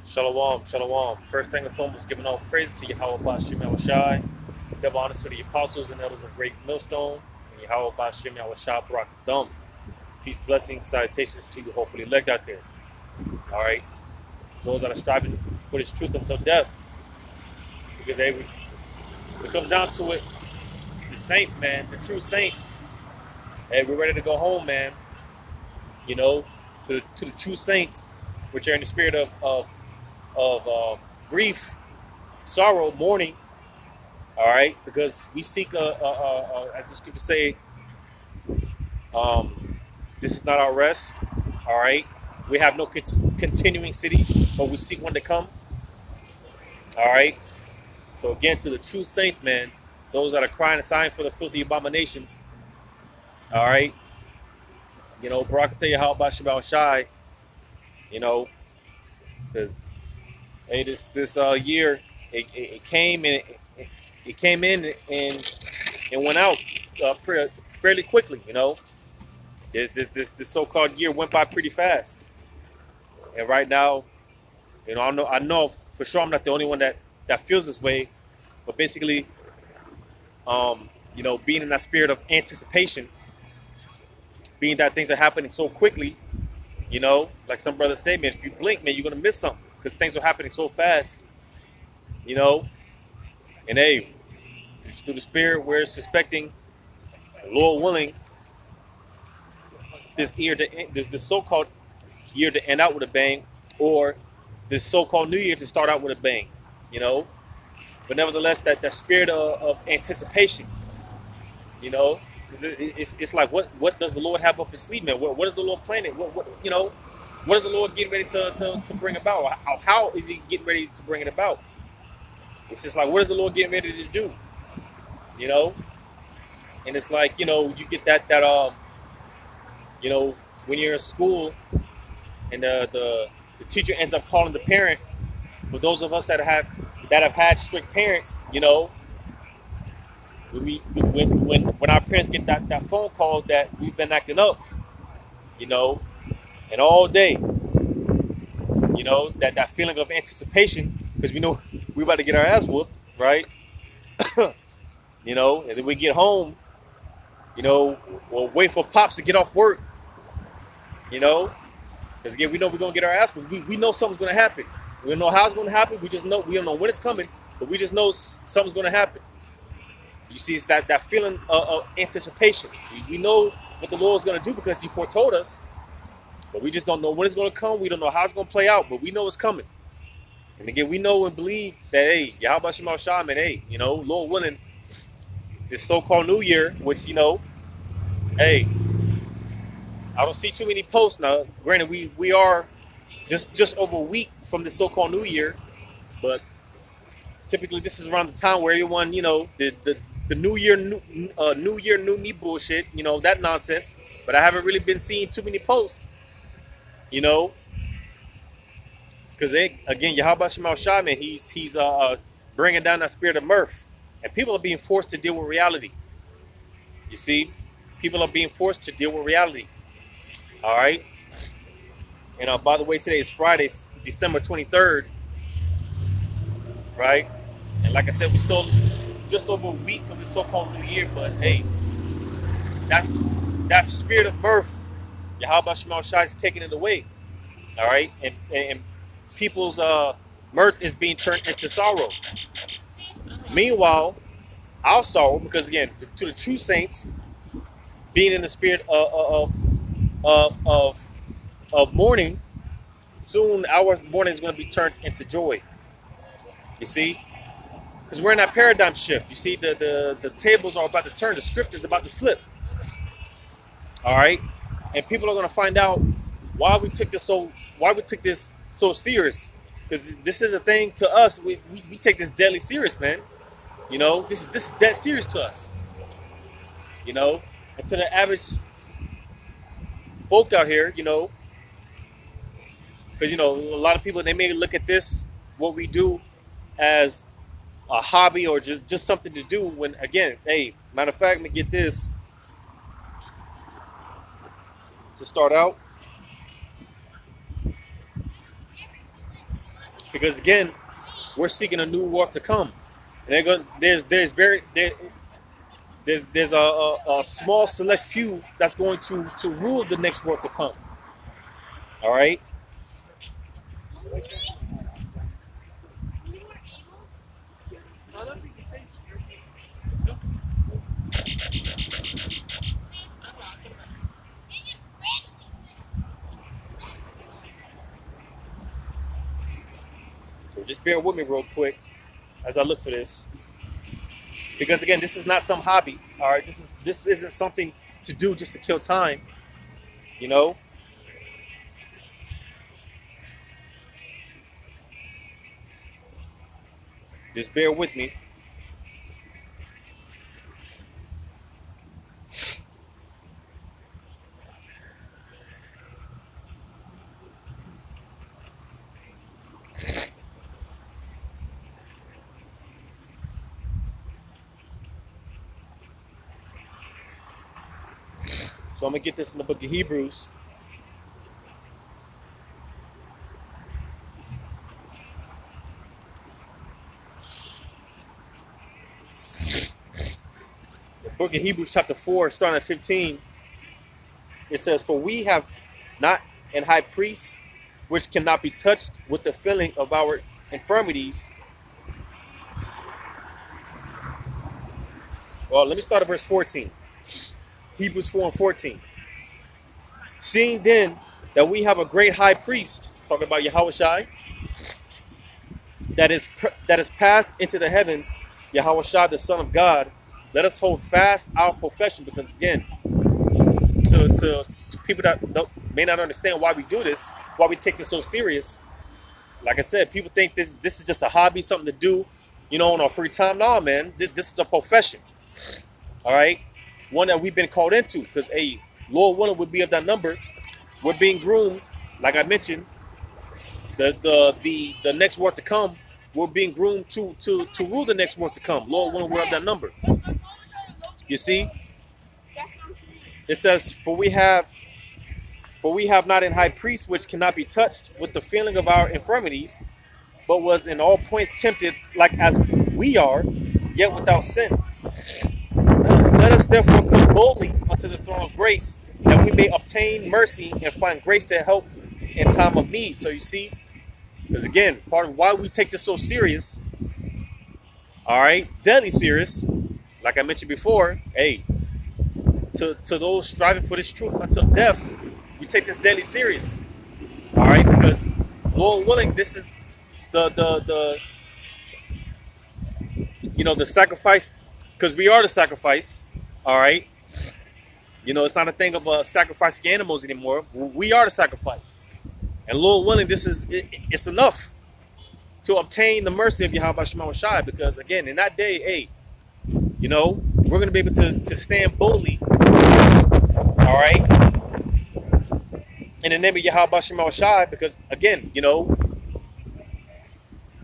Shalom, shalom. First thing and foremost, giving all praise to Yahweh Bashim Yahushai. Double honors to the apostles and elders of Great Millstone. And Yahweh Bashim Yahushai Barak Thumb. Peace, blessings, salutations to you, hopefully elect out there. All right. Those that are striving for this truth until death. Because when it comes down to it, the saints, man, the true saints, hey, we're ready to go home, man. You know, to the true saints, which are in the spirit of grief, sorrow, mourning. All right, because we seek as the scriptures say, this is not our rest. All right, we have no continuing city, but we seek one to come. All right, so again, to the true saints, man, those that are crying and sighing for the filthy abominations. All right, you know, Barakatah how about Shabbat Shai, you know, because hey, this year it came and it came in and went out fairly quickly, you know. This so-called year went by pretty fast, and right now, you know, I know for sure I'm not the only one that feels this way, but basically, you know, being in that spirit of anticipation, being that things are happening so quickly, you know, like some brothers say, man, if you blink, man, you're gonna miss something because things are happening so fast, you know, and hey, through the spirit, we're suspecting, Lord willing, this year the so-called year to end out with a bang, or this so-called new year to start out with a bang, you know. But nevertheless, that spirit of anticipation, you know, because it's like what does the Lord have up his sleeve, man? What is the Lord planning? What you know, what is the Lord getting ready to bring about? How is he getting ready to bring it about? It's just like, what is the Lord getting ready to do? You know, and it's like, you know, you get that you know, when you're in school and the teacher ends up calling the parent. For those of us that have had strict parents, you know, when our parents get that phone call that we've been acting up, you know, and all day, you know, that feeling of anticipation because we know we about to get our ass whooped, right? You know, and then we get home, you know, we'll wait for pops to get off work, you know, because again we know we're gonna get our ass whooped. We know something's gonna happen. We don't know how it's gonna happen. We just know we don't know when it's coming, but we just know something's gonna happen. You see, it's that feeling of anticipation. We know what the Lord's going to do because he foretold us, but we just don't know when it's going to come. We don't know how it's going to play out, but we know it's coming. And again, we know and believe that, hey, Yahweh Shema Shah, man, hey, you know, Lord willing, this so-called New Year, which, you know, hey, I don't see too many posts now. Granted, we are just over a week from the so-called New Year, but typically this is around the time where everyone, you know, the New Year, New Year, new me bullshit, you know, that nonsense. But I haven't really been seeing too many posts, you know, because again, Yahweh Shemal Shai, man, he's bringing down that spirit of mirth, and people are being forced to deal with reality. You see, people are being forced to deal with reality. All right, and by the way, today is Friday, December 23rd, right? And like I said, we still just over a week from the so-called New Year, but hey, that that spirit of mirth, Yahweh Shemal Shai is taking it away. All right, and people's mirth is being turned into sorrow. Meanwhile, our sorrow, because again, to the true saints, being in the spirit of mourning, soon our mourning is going to be turned into joy. You see, because we're in that paradigm shift. You see, the tables are about to turn. The script is about to flip. All right, and people are going to find out why we took this so serious. Because this is a thing to us. We take this deadly serious, man. You know, this is dead serious to us. You know, and to the average folk out here, you know, because you know a lot of people they may look at this what we do as a hobby or just something to do. When again, hey, matter of fact, let me get this to start out. because again, we're seeking a new world to come, and there's a small select few that's going to rule the next world to come. All right. So just bear with me real quick as I look for this, because again, this is not some hobby. All right, this isn't something to do just to kill time. You know. Just bear with me. So I'm gonna get this in the book of Hebrews. The book of Hebrews chapter 4, starting at 15, it says, "For we have not an high priest which cannot be touched with the feeling of our infirmities." Well, let me start at verse 14. Hebrews 4 and 14. "Seeing then that we have a great high priest," talking about Yahushua, that is passed into the heavens, Yahushua, the Son of God, let us hold fast our profession. Because again, to people that may not understand why we do this, why we take this so serious. Like I said, people think this is just a hobby, something to do, on our free time. No, man, this is a profession. All right, one that we've been called into. Because Lord willing, would be of that number. We're being groomed, like I mentioned. The next world to come, we're being groomed to rule the next world to come. Lord willing, we're of that number. You see, it says, "For we have not an high priest which cannot be touched with the feeling of our infirmities, but was in all points tempted like as we are, yet without sin. Let us therefore come boldly unto the throne of grace, that we may obtain mercy and find grace to help in time of need." So you see, because again, part of why we take this so serious, all right, deadly serious, like I mentioned before, to those striving for this truth until death, we take this deadly serious. All right, because Lord willing, this is the sacrifice, because we are the sacrifice. All right, it's not a thing of sacrificing animals anymore. We are the sacrifice, and Lord willing, it's enough to obtain the mercy of Yahweh Shema Shai. Because again, in that day, we're going to be able to stand boldly. All right, in the name of Yahweh Shema Shai, because again,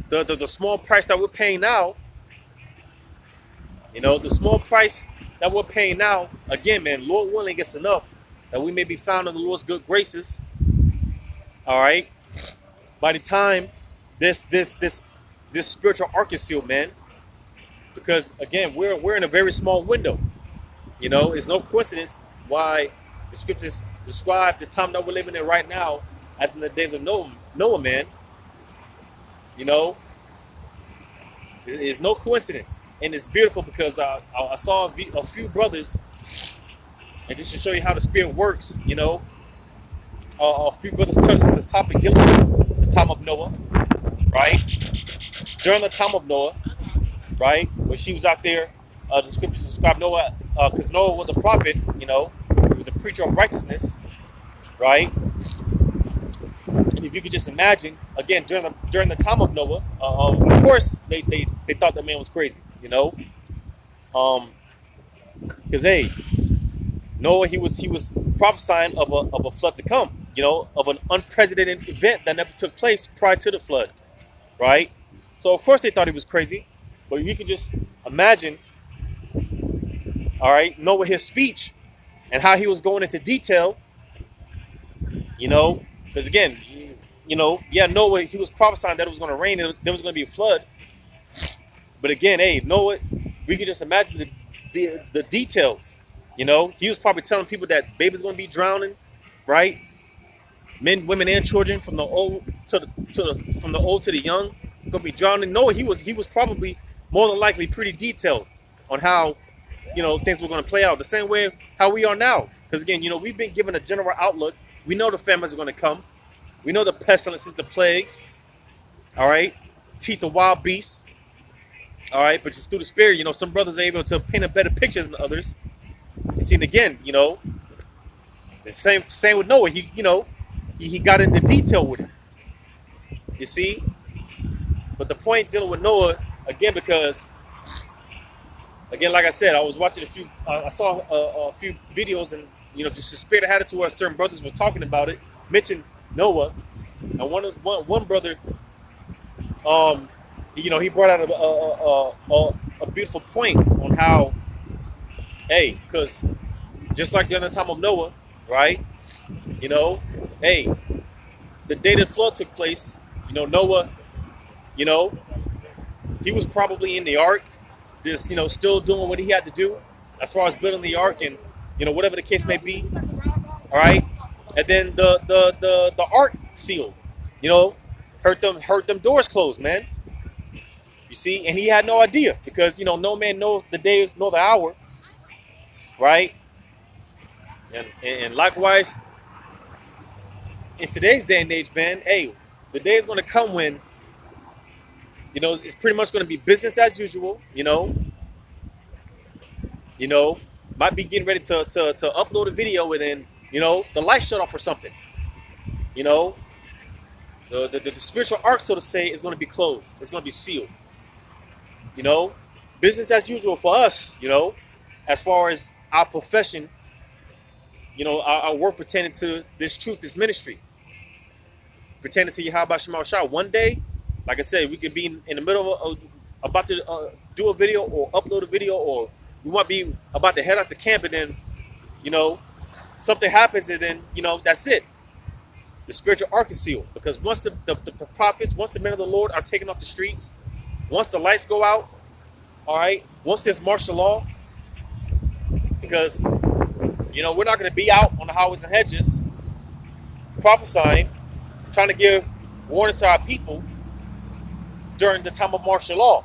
the small price that we're paying now, the small price that we're paying now, again, man, Lord willing, it's enough that we may be found in the Lord's good graces. All right, by the time this spiritual arc is sealed, man, because again, we're in a very small window. It's no coincidence why the scriptures describe the time that we're living in right now as in the days of Noah, man. It's no coincidence, and it's beautiful because I saw a few brothers, and just to show you how the spirit works, a few brothers touched on this topic dealing with the time of Noah, right? During the time of Noah, right, when she was out there, the scriptures describe Noah, because Noah was a prophet, he was a preacher of righteousness, right? And if you could just imagine, again, during the time of Noah, of course they thought that man was crazy, because Noah, he was prophesying of a flood to come, of an unprecedented event that never took place prior to the flood, right? So of course they thought he was crazy, but you can just imagine, all right, Noah, his speech and how he was going into detail, because again, yeah, Noah, he was prophesying that it was going to rain and there was going to be a flood. But again, hey, Noah, we can just imagine the details. He was probably telling people that babies going to be drowning, right? Men, women, and children, from the old from the old to the young, going to be drowning. Noah, he was probably more than likely pretty detailed on how things were going to play out. The same way how we are now, because again, we've been given a general outlook. We know the famines are going to come. We know the pestilences, the plagues. All right, teeth of wild beasts. All right, but just through the spirit, some brothers are able to paint a better picture than others. You see, and again, the same with Noah. He got into detail with it. You see, but the point dealing with Noah again, because again, like I said, I was watching I saw a few videos, and just the spirit had it to where certain brothers were talking about it, mentioned Noah, and one brother, he brought out a beautiful point on how, hey, because just like the other time of Noah, right? Hey, the day that flood took place, Noah, he was probably in the ark, just still doing what he had to do as far as building the ark and whatever the case may be. All right, and then the ark sealed, hurt them doors closed, man. You see, and he had no idea because no man knows the day nor the hour, right? And likewise, in today's day and age, man, hey, the day is going to come when it's pretty much going to be business as usual. Might be getting ready to upload a video and then the light shut off or something. The spiritual ark, so to say, is going to be closed. It's going to be sealed. Business as usual for us. As far as our profession, our work pertaining to this truth, this ministry, pertaining to Yahweh Shema Shah. One day, like I said, we could be in the middle of about to do a video or upload a video, or we might be about to head out to camp, and then something happens, and then that's it. The spiritual ark is sealed, because once the prophets, once the men of the Lord are taken off the streets, once the lights go out, all right, once there's martial law, because we're not going to be out on the highways and hedges prophesying, trying to give warning to our people during the time of martial law.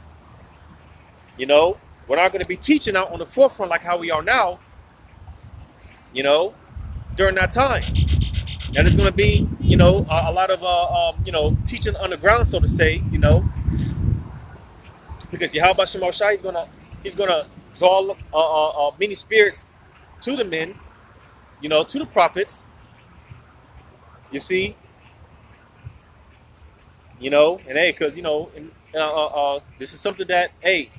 We're not going to be teaching out on the forefront like how we are now, during that time. That is going to be, a lot of, teaching underground, so to say, because Yahweh Shema Shai, he's gonna draw many spirits to the men, to the prophets. You see, and hey, because this is something that, hey,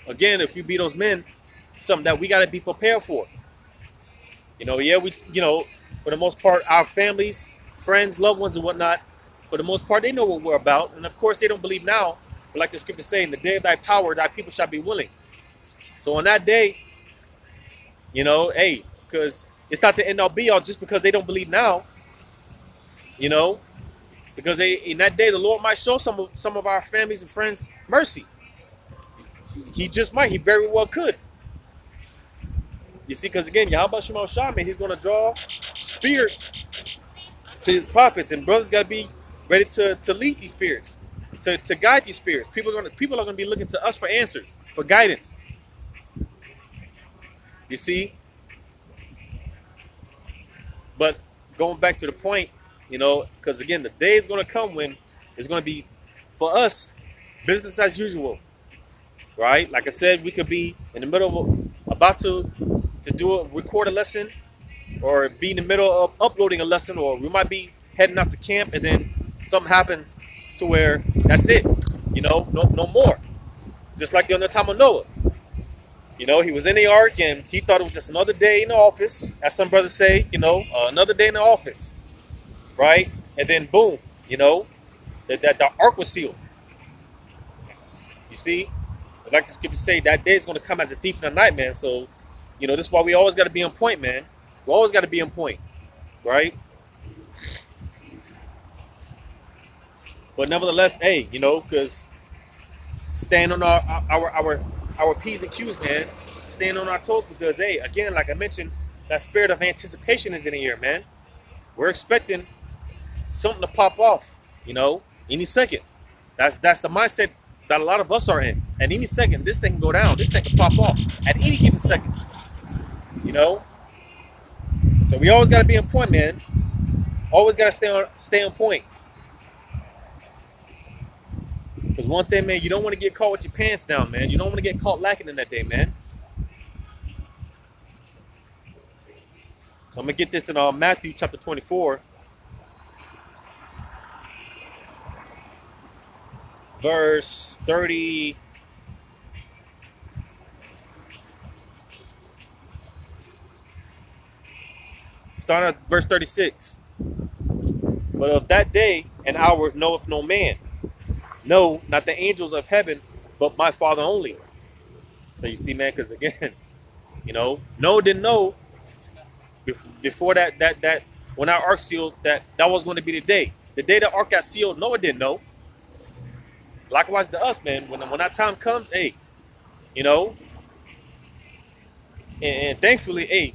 again, if we be those men, something that we got to be prepared for. Yeah, we, for the most part, our families, friends, loved ones, and whatnot, for the most part, they know what we're about, and of course, they don't believe now. But like the scripture saying, the day of thy power, thy people shall be willing. So on that day, hey, because it's not the end all be all just because they don't believe now, because in that day the Lord might show some of our families and friends mercy. He just might. He very well could. You see, because again, Yahweh Shema Shah, man, he's going to draw spirits to his prophets, and brothers got to be ready to lead these spirits. To guide these spirits. People are going to be looking to us for answers, for guidance. You see? But going back to the point, because again, the day is going to come when it's going to be, for us, business as usual. Right? Like I said, we could be in the middle of about to record a lesson, or be in the middle of uploading a lesson, or we might be heading out to camp, and then something happens to where that's it, no more. Just like the other time of Noah, he was in the ark and he thought it was just another day in the office, as some brothers say, another day in the office, right? And then boom, that the ark was sealed. You see, like the scripture say, that day is going to come as a thief in the night, man. So, this is why we always got to be on point, man. We always got to be on point, right? But nevertheless, hey, because staying on our P's and Q's, man, staying on our toes, because hey, again, like I mentioned, that spirit of anticipation is in the air, man. We're expecting something to pop off, any second. That's the mindset that a lot of us are in. At any second, this thing can go down. This thing can pop off at any given second. So we always got to be on point, man. Always got to stay on point. Because one thing, man, you don't want to get caught with your pants down, man. You don't want to get caught lacking in that day, man. So I'm going to get this in Matthew chapter 24. Verse 30. Start at verse 36. But of that day and hour knoweth no man. No, not the angels of heaven, but my Father only. So you see, man, because again, Noah didn't know before that when our ark sealed that was going to be the day. The day the ark got sealed, Noah didn't know. Likewise to us, man. When that time comes, hey, and thankfully, hey,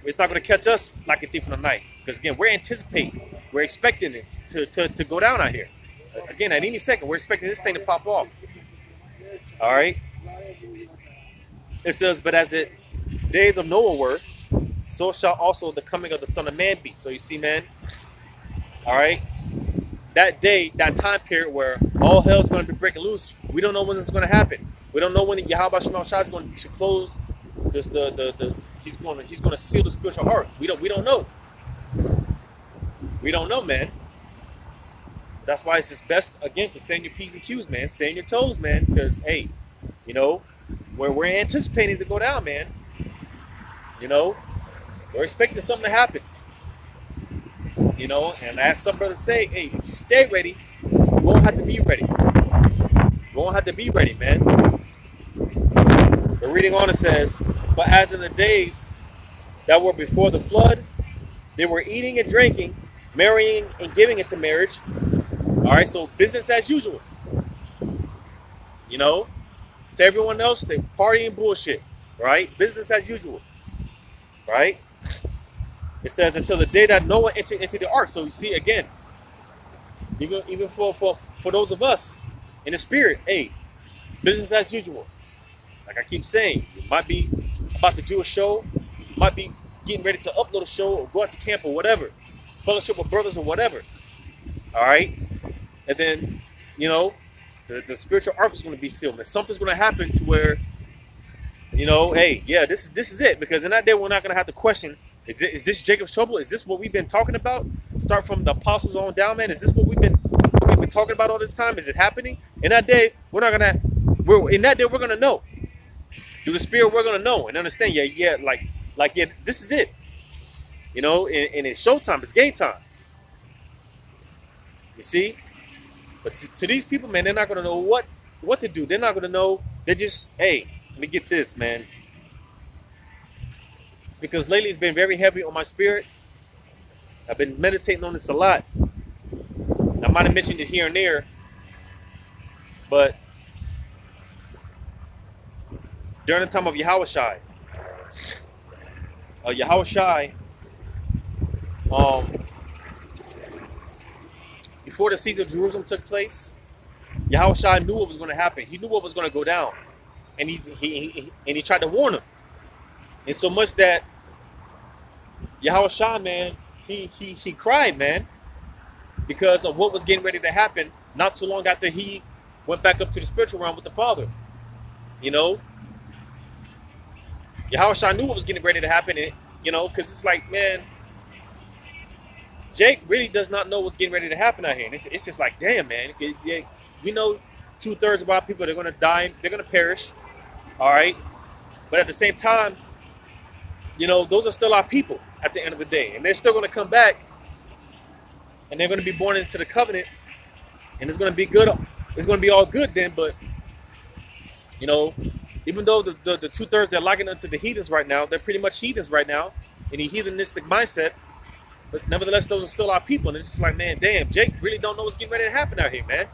it's not going to catch us like a thief in the night. Because again, we're anticipating, we're expecting it to go down out here. Again, at any second, we're expecting this thing to pop off. All right. It says, but as the days of Noah were, so shall also the coming of the Son of Man be. So you see, man. All right. That day, that time period where all hell's going to be breaking loose, we don't know when this is going to happen. We don't know when Yahweh Shema Shai is going to close this. He's going to seal the spiritual ark. We don't know. We don't know, man. That's why it's best, again, to stay in your P's and Q's, man. Stay on your toes, man. Because, hey, where we're anticipating to go down, man. We're expecting something to happen. And as some brothers say, hey, if you stay ready, you won't have to be ready. You won't have to be ready, man. The reading on it says, for as in the days that were before the flood, they were eating and drinking, marrying and giving into marriage. All right, so business as usual. To everyone else, they partying bullshit, right? Business as usual, right? It says until the day that Noah entered into the ark. So you see, again, even for those of us in the spirit, hey, business as usual. Like I keep saying, you might be about to do a show, might be getting ready to upload a show or go out to camp or whatever, fellowship with brothers or whatever. All right, and then the spiritual ark is going to be sealed, and something's going to happen to where hey, yeah, this is it, because in that day we're not going to have to question. Is this Jacob's trouble? Is this what we've been talking about? Start from the apostles on down, man. Is this what we've been talking about all this time? Is it happening? In that day, we're gonna know. Through the Spirit, we're gonna know and understand. Yeah, this is it. And it's showtime. It's game time. You see? But to these people, man, they're not gonna know what to do. They're not gonna know. They're just, hey, let me get this, man. Because lately it's been very heavy on my spirit. I've been meditating on this a lot. I might have mentioned it here and there, but during the time of Yahushai, before the siege of Jerusalem took place, Yahushai knew what was going to happen. He knew what was going to go down, and he tried to warn him. And so much that Yahushua, man, he cried, man, because of what was getting ready to happen not too long after he went back up to the spiritual realm with the Father. Yahushua knew what was getting ready to happen, and, because it's like, man, Jake really does not know what's getting ready to happen out here. And it's just like, damn, man, we know 2/3 of our people, they're going to die, they're going to perish, all right? But at the same time, those are still our people at the end of the day. And they're still going to come back. And they're going to be born into the covenant. And it's going to be good. It's going to be all good then. But, even though the 2/3 they're locking unto the heathens right now, they're pretty much heathens right now. In a heathenistic mindset. But nevertheless, those are still our people. And it's just like, man, damn, Jake really don't know what's getting ready to happen out here, man.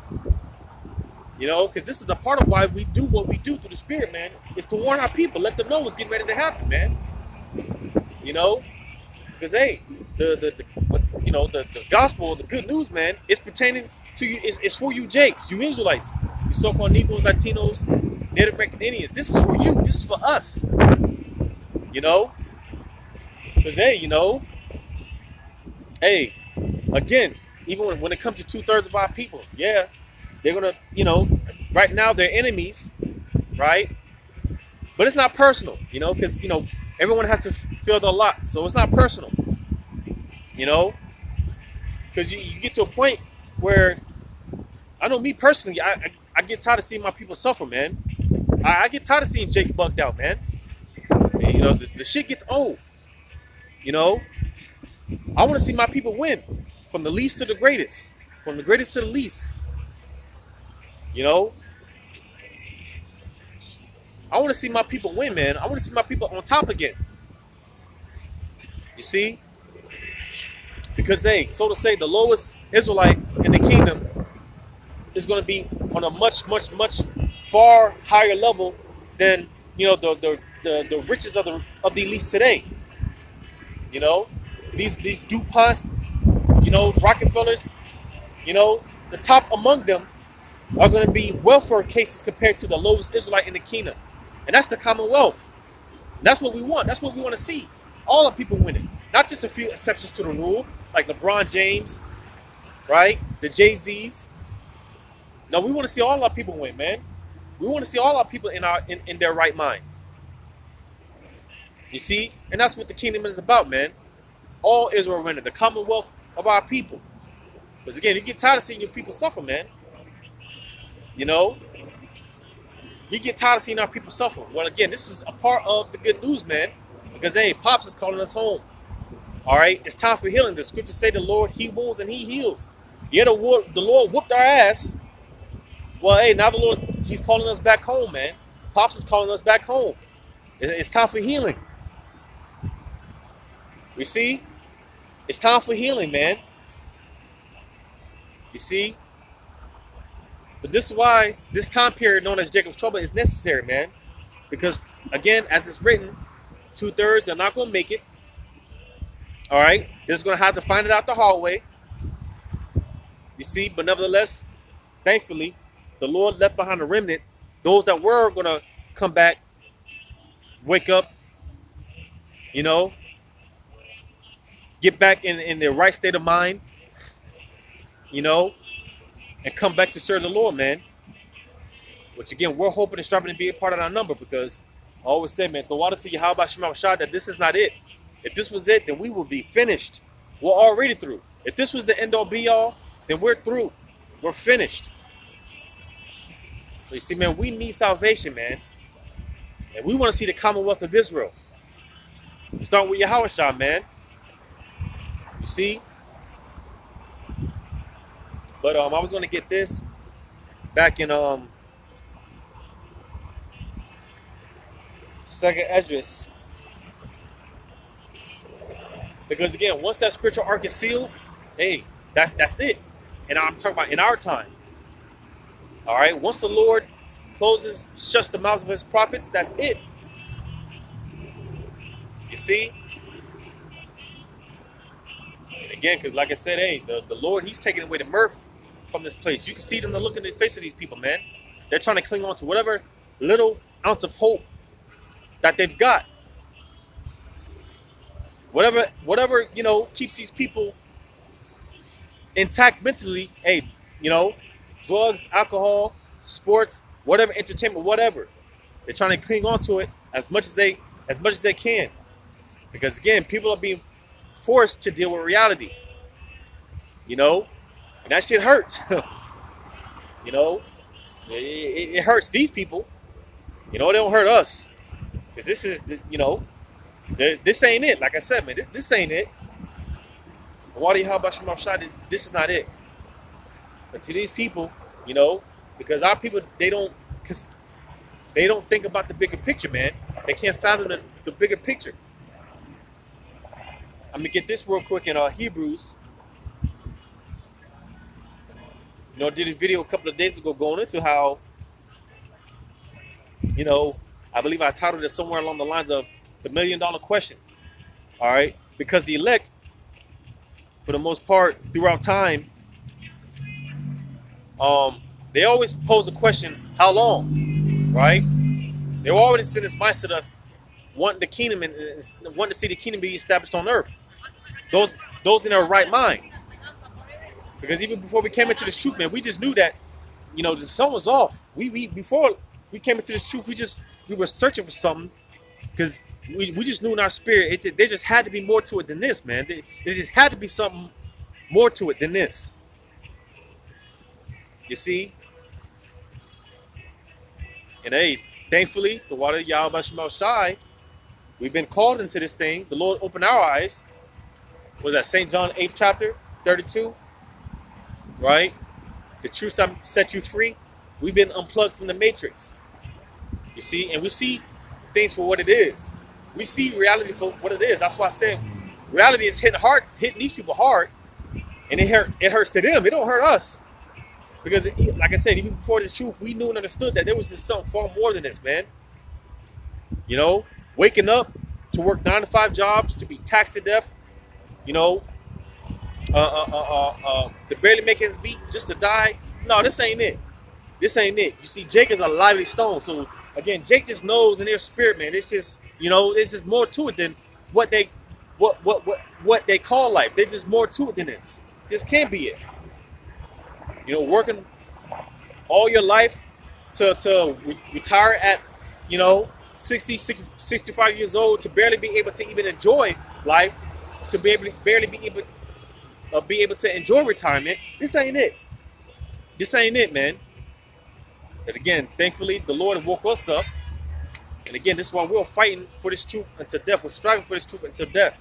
You know, because this is a part of why we do what we do through the Spirit, man. Is to warn our people, let them know what's getting ready to happen, man. You know, because hey, the gospel, the good news, man, is pertaining to you. It's for you, Jakes, you Israelites, you so-called Negroes, Latinos, Native American Indians. This is for you. This is for us. You know, because hey, again, even when it comes to 2/3 of our people, yeah, they're gonna, right now they're enemies, right? But it's not personal, because everyone has to feel their lot, so it's not personal, because you get to a point where I know me personally, I get tired of seeing my people suffer, man. I get tired of seeing Jake bugged out, man. And, the shit gets old, I want to see my people win, from the least to the greatest, from the greatest to the least. I want to see my people win, man. I want to see my people on top again. You see? Because, hey, so to say, the lowest Israelite in the kingdom is going to be on a much, much, much far higher level than, the riches of the elites today. These DuPonts, Rockefellers, the top among them are going to be welfare cases compared to the lowest Israelite in the kingdom. And that's the Commonwealth. And that's what we want. That's what we want to see. All the people winning. Not just a few exceptions to the rule, like LeBron James, right? The Jay-Z's. No, we want to see all our people win, man. We want to see all our people in their right mind. You see? And that's what the kingdom is about, man. All Israel winning. The Commonwealth of our people. Because again, you get tired of seeing your people suffer, man. You get tired of seeing our people suffer. Well, again, this is a part of the good news, man. Because, hey, Pops is calling us home. All right? It's time for healing. The scriptures say the Lord, he wounds and he heals. Yeah, the Lord whooped our ass. Well, hey, now the Lord, he's calling us back home, man. Pops is calling us back home. It's time for healing. You see? It's time for healing, man. You see? But this is why this time period known as Jacob's trouble is necessary, man. Because, again, as it's written, 2/3, they're not going to make it. All right? They're just going to have to find it out the hard way. You see? But nevertheless, thankfully, the Lord left behind a remnant. Those that were going to come back, wake up, get back in their right state of mind, and come back to serve the Lord, man. Which, again, we're hoping and striving to be a part of our number, because I always say, man, the water to Yahweh Shema Shah, that this is not it. If this was it, then we will be finished. We're already through. If this was the end all be all, then we're through. We're finished. So you see, man, we need salvation, man. And we want to see the Commonwealth of Israel. Start with Yahweh Shah, man. You see? But I was going to get this back in Second Esdras. Because again, once that spiritual ark is sealed, hey, that's it. And I'm talking about in our time. All right? Once the Lord shuts the mouths of his prophets, that's it. You see? And again, because like I said, hey, the Lord, he's taking away the mirth from this place. You can see them, the look in the face of these people, man. They're trying to cling on to whatever little ounce of hope that they've got. Whatever, keeps these people intact mentally, hey, drugs, alcohol, sports, whatever, entertainment, whatever. They're trying to cling on to it as much as they can. Because again, people are being forced to deal with reality. And that shit hurts. It hurts these people. It don't hurt us. Because this is, this ain't it. Like I said, man, this ain't it. This is not it. But to these people, because our people, they don't think about the bigger picture, man. They can't fathom the bigger picture. I'm gonna get this real quick in Hebrews. I did a video a couple of days ago going into how, I believe I titled it somewhere along the lines of the $1,000,000 question. All right, because the elect, for the most part, throughout time, they always pose a question: how long? Right? They're always in this mindset of wanting the kingdom and wanting to see the kingdom be established on earth. Those in their right mind. Because even before we came into this truth, man, we just knew that, the sun was off. We before we came into this truth, we were searching for something, because we just knew in our spirit there just had to be more to it than this, man. There just had to be something more to it than this. You see? And hey, thankfully, the water of Yawakal Shai, we've been called into this thing. The Lord opened our eyes. Was that St. John 8th chapter, 32? Right? The truth set you free. We've been unplugged from the matrix. You see? And we see things for what it is. We see reality for what it is. That's why I said reality is hitting these people hard, and it hurts to them. It don't hurt us. Because, like I said, even before the truth, we knew and understood that there was just something far more than this, man. Waking up to work 9 to 5 jobs, to be taxed to death, to barely make ends beat, just to die. No, this ain't it. This ain't it. You see, Jake is a lively stone. So again, Jake just knows in their spirit, man. It's just, there's just more to it than what they call life. There's just more to it than this. This can't be it. Working all your life to retire at, 60, 65 years old, to barely be able to even enjoy life, to barely be able to enjoy retirement. This ain't it. This ain't it, man. And again, thankfully, the Lord woke us up. And again, this is why we're fighting for this truth until death. We're striving for this truth until death.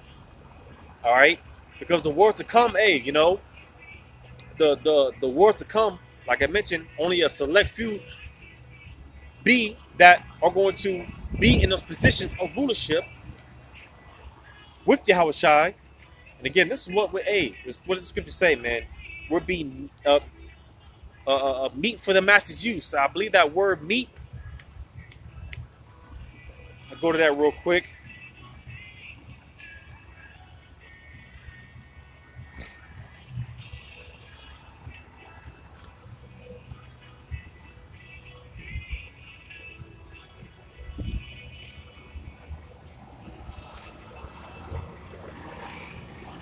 All right? Because the world to come, the world to come, like I mentioned, only a select few that are going to be in those positions of rulership with Yahushua. And again, this is what what does the scripture say, man? We're being meat for the master's use. I believe that word meat. I'll go to that real quick.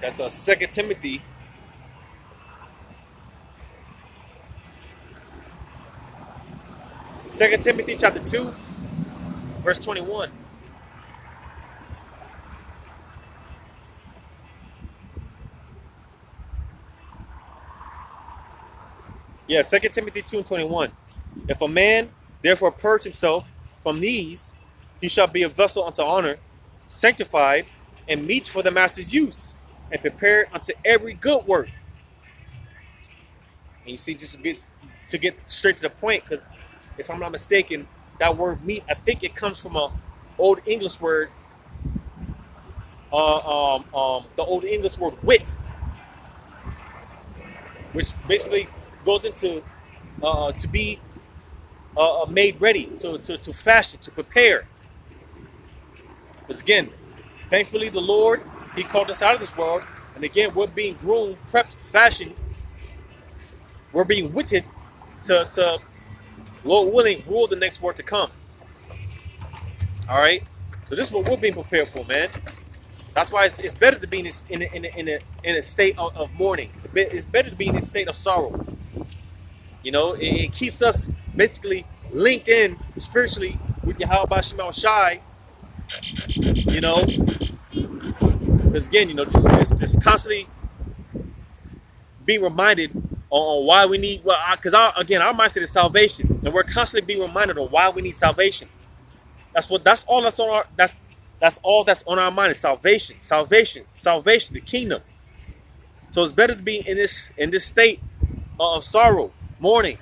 That's 2 Timothy. Second Timothy chapter 2, verse 21. Yeah, 2 Timothy 2 and 21. If a man therefore purge himself from these, he shall be a vessel unto honor, sanctified, and meet for the master's use, and prepared unto every good work. And you see, just to get straight to the point, because if I'm not mistaken, that word meat, I think it comes from a old English word, the old English word wit, which basically goes into to be made ready, to fashion, to prepare. Because again, thankfully the Lord, He called us out of this world, and again we're being groomed, prepped, fashioned. We're being witted to Lord willing, rule the next world to come. All right, so this is what we're being prepared for, man. That's why it's better to be in a state of mourning. It's better to be in a state of sorrow. It keeps us basically linked in spiritually with Yahweh Shai. Because again, just constantly being reminded on why we need. Because our mindset is salvation, and we're constantly being reminded on why we need salvation. That's all that's on our mind is salvation, the kingdom. So it's better to be in this state of sorrow, mourning.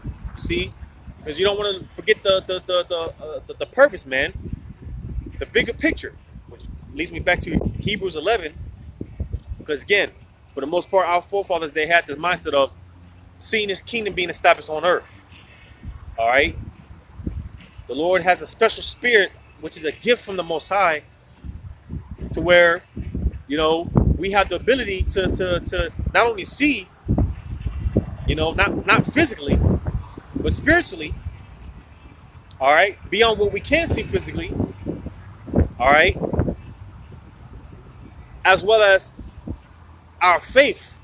You see, because you don't want to forget the purpose, man. The bigger picture, which leads me back to Hebrews 11, because again, for the most part, our forefathers, they had this mindset of seeing his kingdom being established on earth. All right. The Lord has a special spirit, which is a gift from the Most High, to where, we have the ability to not only see, not physically, but spiritually, all right, beyond what we can see physically, all right, as well as our faith.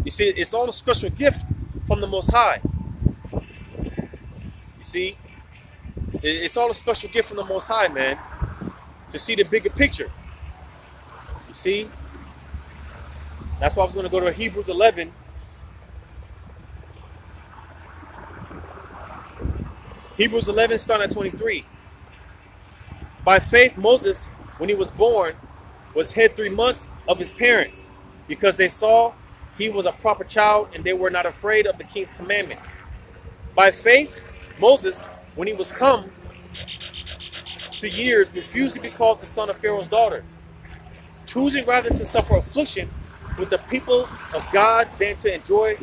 You see, it's all a special gift from the Most High. You see, it's all a special gift from the Most High, man, to see the bigger picture. You see, that's why I was going to go to Hebrews 11. Hebrews 11, starting at 23. By faith, Moses, when he was born, was hid 3 months of his parents, because they saw he was a proper child and they were not afraid of the king's commandment. By faith, Moses, when he was come to years, refused to be called the son of Pharaoh's daughter, choosing rather to suffer affliction with the people of God than to enjoy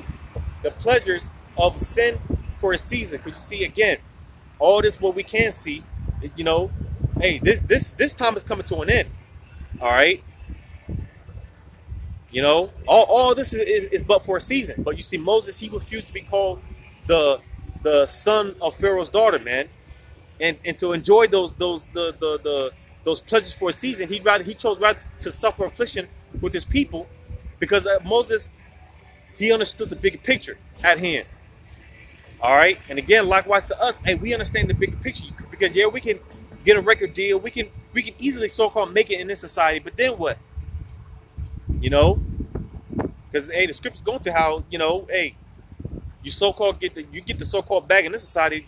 the pleasures of sin for a season. Because you see, again, all this what we can see, hey, this time is coming to an end. All right. All this is but for a season. But you see, Moses, he refused to be called the son of Pharaoh's daughter, man, and to enjoy those pleasures for a season. He chose rather to suffer affliction with his people, because Moses, he understood the bigger picture at hand. All right, and again, likewise to us, hey, we understand the bigger picture, because we can get a record deal, we can easily so-called make it in this society, but then what? Because hey, the script's going to how hey, you so-called get the so-called bag in this society.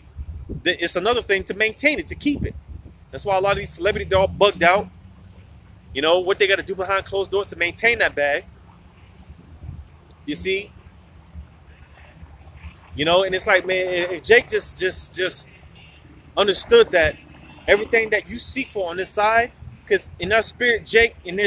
It's another thing to maintain it, to keep it. That's why a lot of these celebrities, they're all bugged out. What they got to do behind closed doors to maintain that bag. You see, and it's like, man, if Jake just understood that everything that you seek for on this side, because in their spirit, Jake, in their